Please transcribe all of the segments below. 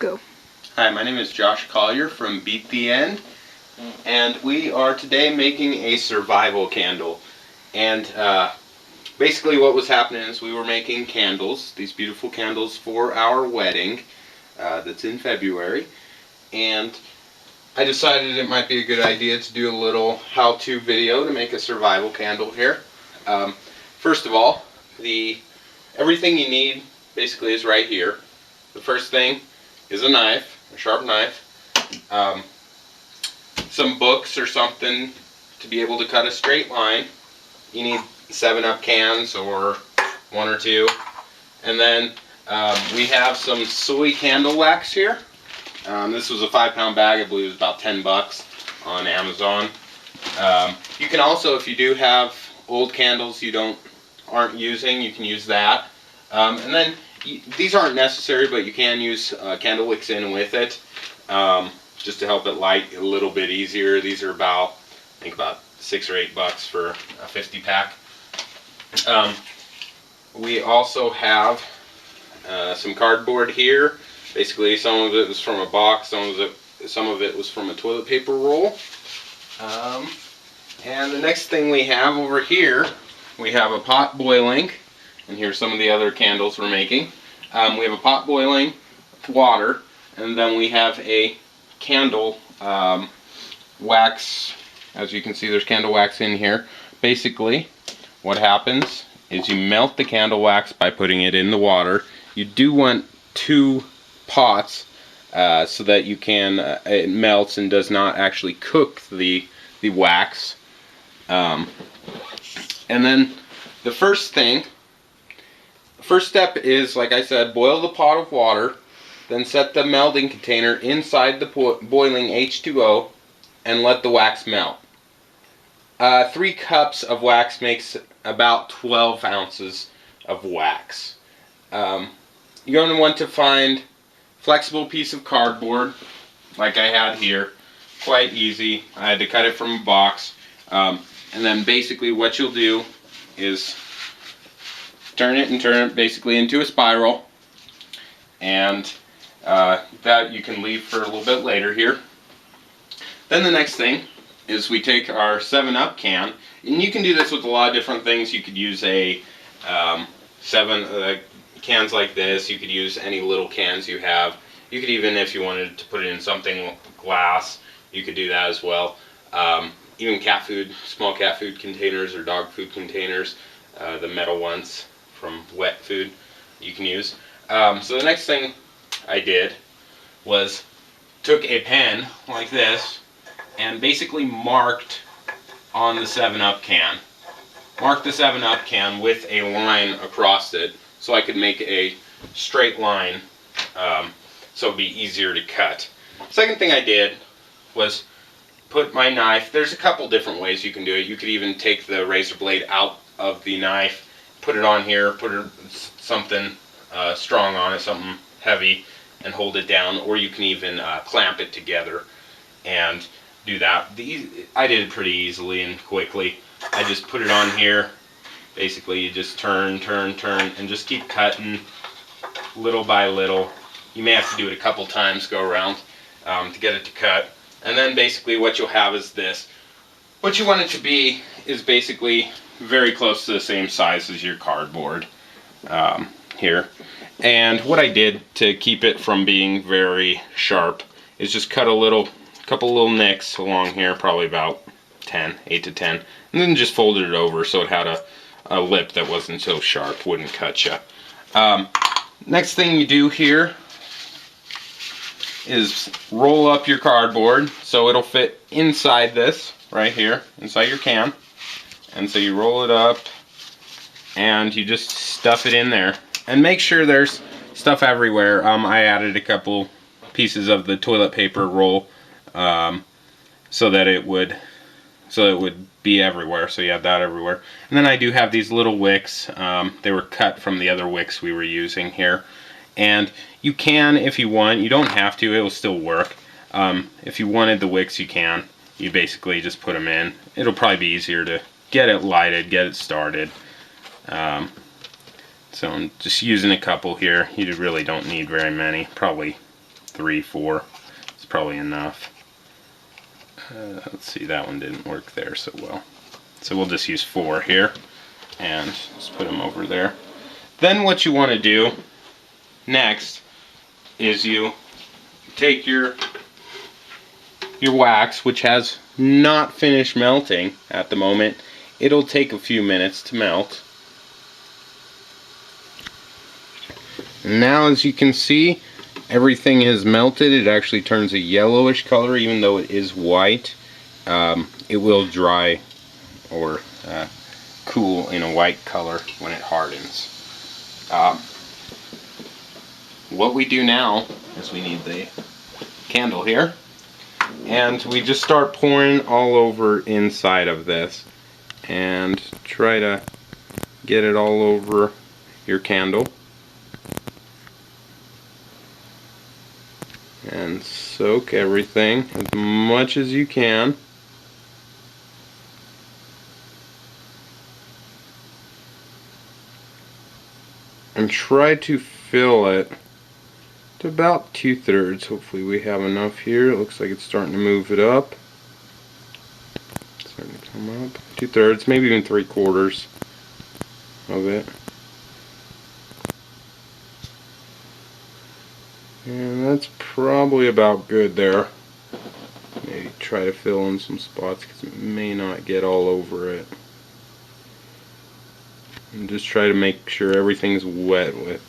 Go. Hi, my name is Josh Collier from Beat the End, and we are today making a survival candle. And basically what was happening is we were making candles, these beautiful candles for our wedding that's in February, and I decided it might be a good idea to do a little how-to video to make a survival candle here. First of all, everything you need basically is right here. The first thing is a knife, a sharp knife, some books or something to be able to cut a straight line. You need 7-Up cans or 1 or 2, and then we have some soy candle wax here. This was a 5-pound bag. I believe it was about $10 on Amazon. You can also, if you do have old candles you aren't using, you can use that. And then these aren't necessary, but you can use candle wicks in with it, just to help it light a little bit easier. These are I think about $6 or $8 for a 50-pack. We also have some cardboard here. Basically, some of it was from a box, some of it was from a toilet paper roll. And the next thing we have over here, we have a pot boiling. And here's some of the other candles we're making. We have a pot boiling with water, and then we have a candle wax. As you can see, there's candle wax in here. Basically, what happens is you melt the candle wax by putting it in the water. You do want 2 pots so that you can it melts and does not actually cook the wax. And then the first step is, like I said, boil the pot of water, then set the melting container inside the boiling H2O and let the wax melt. 3 cups of wax makes about 12 ounces of wax. You're going to want to find a flexible piece of cardboard like I had here. Quite easy. I had to cut it from a box. And then basically what you'll do is turn it basically into a spiral, and that you can leave for a little bit later here. Then the next thing is we take our 7-Up can, and you can do this with a lot of different things. You could use a cans like this. You could use any little cans you have. You could even, if you wanted to put it in something glass, you could do that as well. Even cat food, small cat food containers or dog food containers, the metal ones from wet food you can use. So the next thing I did was took a pen like this and basically marked on the 7-Up can. Marked the 7-Up can with a line across it so I could make a straight line, so it'd be easier to cut. Second thing I did was put my knife. There's a couple different ways you can do it. You could even take the razor blade out of the knife, put it on here, put something strong on it, something heavy, and hold it down, or you can even clamp it together and do that. I did it pretty easily and quickly. I just put it on here. Basically, you just turn, and just keep cutting little by little. You may have to do it a couple times, go around, to get it to cut. And then basically what you'll have is this. What you want it to be is basically very close to the same size as your cardboard here. And what I did to keep it from being very sharp is just cut a couple little nicks along here, probably about 8 to 10, and then just folded it over so it had a lip that wasn't so sharp, wouldn't cut you. Next thing you do here is roll up your cardboard so it'll fit inside this right here, inside your can. And so you roll it up and you just stuff it in there, and make sure there's stuff everywhere. I added a couple pieces of the toilet paper roll so that it would be everywhere, so you have that everywhere. And then I do have these little wicks. They were cut from the other wicks we were using here, and you can, if you want, you don't have to, it will still work. If you wanted the wicks, you can. You basically just put them in. It'll probably be easier to get it lighted, get it started. So I'm just using a couple here. You really don't need very many, probably 3, 4. It's probably enough. Let's see, that one didn't work there so well. So we'll just use 4 here, and just put them over there. Then what you want to do next is you take your wax, which has not finished melting at the moment. It'll take a few minutes to melt. Now, as you can see, everything has melted. It actually turns a yellowish color, even though it is white. It will dry or cool in a white color when it hardens. What we do now is we need the candle here, and we just start pouring all over inside of this, and try to get it all over your candle. And soak everything as much as you can. And try to fill it to about 2/3. Hopefully we have enough here. It looks like it's starting to move it up. It's starting to come up. 2/3, maybe even 3/4 of it. And that's probably about good there. Maybe try to fill in some spots because it may not get all over it. And just try to make sure everything's wet with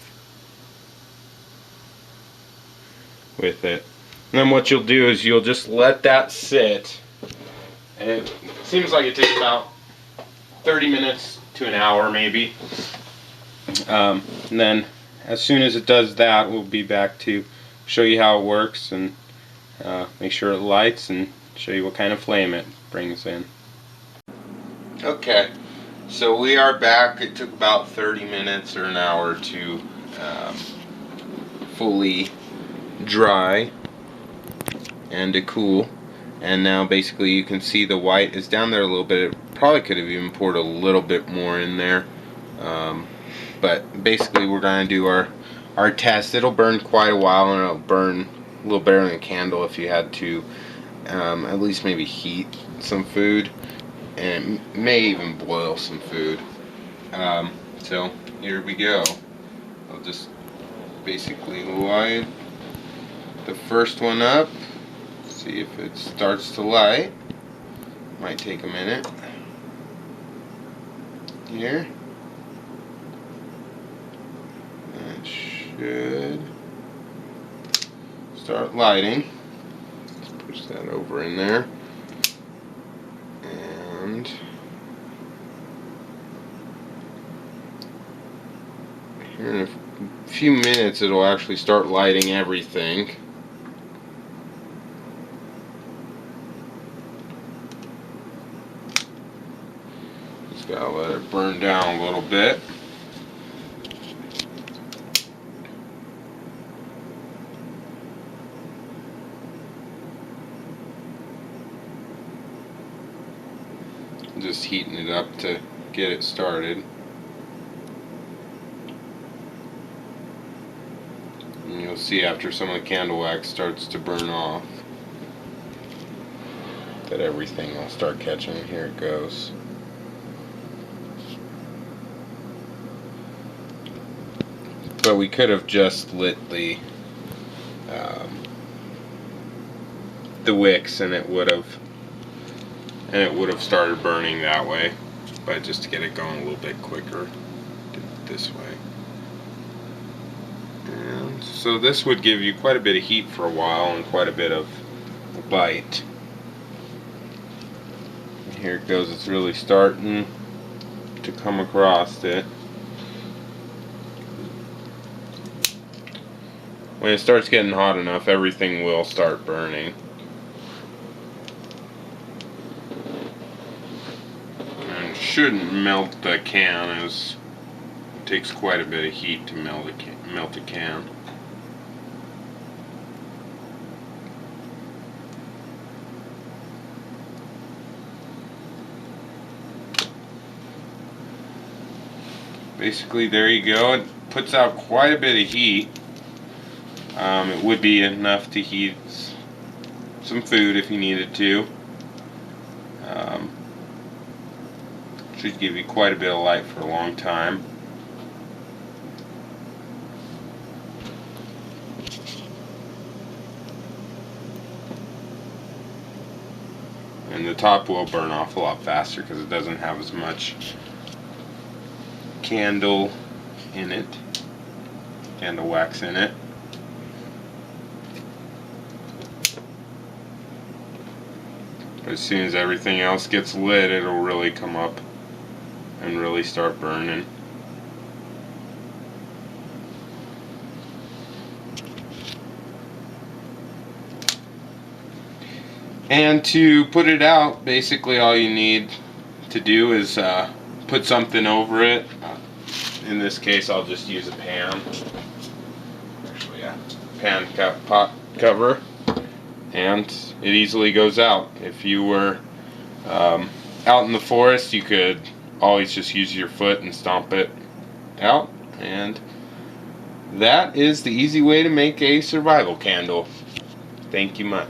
it. And then what you'll do is you'll just let that sit. And it seems like it takes about 30 minutes to an hour maybe. And then as soon as it does that, we'll be back to show you how it works and make sure it lights and show you what kind of flame it brings in. Okay, so we are back. It took about 30 minutes or an hour to fully dry and to cool. And now basically you can see the white is down there a little bit. It probably could have even poured a little bit more in there. But basically we're going to do our test. It'll burn quite a while, and it'll burn a little better than a candle if you had to at least maybe heat some food, and it may even boil some food. So here we go. I'll just basically light the first one up, see if it starts to light. Might take a minute here. That should start lighting. Let's push that over in there. And here in a few minutes it'll actually start lighting everything. Just gotta let it burn down a little bit. Just heating it up to get it started. And you'll see after some of the candle wax starts to burn off that everything will start catching. Here it goes. But we could have just lit the wicks, and it would have started burning that way. But just to get it going a little bit quicker, did it this way. And so this would give you quite a bit of heat for a while and quite a bit of light. And here it goes. It's really starting to come across it. When it starts getting hot enough, everything will start burning. And it shouldn't melt the can, as it takes quite a bit of heat to melt a can. Basically, there you go. It puts out quite a bit of heat. It would be enough to heat some food if you needed to. Should give you quite a bit of light for a long time. And the top will burn off a lot faster because it doesn't have as much candle in it, candle wax in it. As soon as everything else gets lit, it'll really come up and really start burning. And to put it out, basically all you need to do is put something over it. In this case, I'll just use a pan. Actually, yeah, pot cover, and it easily goes out. If you were out in the forest, you could always just use your foot and stomp it out, and that is the easy way to make a survival candle. Thank you much.